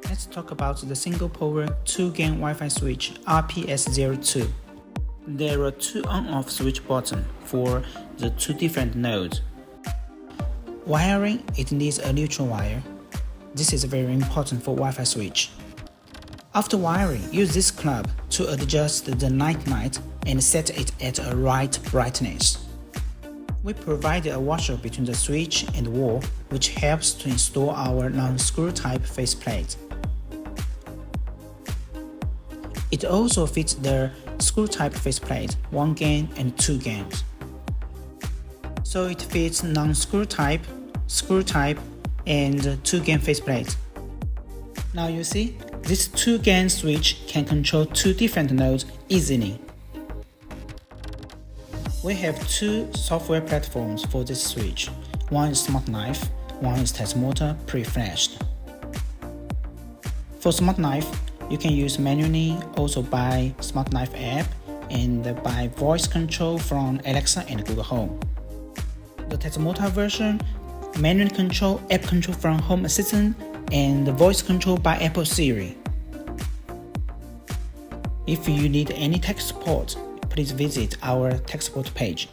Let's talk about the single power 2-gain Wi-Fi switch RP-S02. There are two on-off switch buttons for the two different nodes. Wiring, it needs a neutral wire. This is very important for Wi-Fi switch. After wiring, use this clamp to adjust the night light and set it at a right brightness. We provided a washer between the switch and the wall, which helps to install our non-screw type faceplate. It also fits the screw-type faceplate, 1-gain and 2 gains. So it fits non-screw type, screw type, and 2-gain faceplate. Now you see, this 2-gain switch can control two different nodes easily. We have two software platforms for this switch. One is SmartLife, one is Tasmota pre-flashed. For SmartLife, you can use manually, also by SmartLife app, and by voice control from Alexa and Google Home. The Tasmota version, manual control, app control from Home Assistant, and voice control by Apple Siri. If you need any tech support, please visit our tech support page.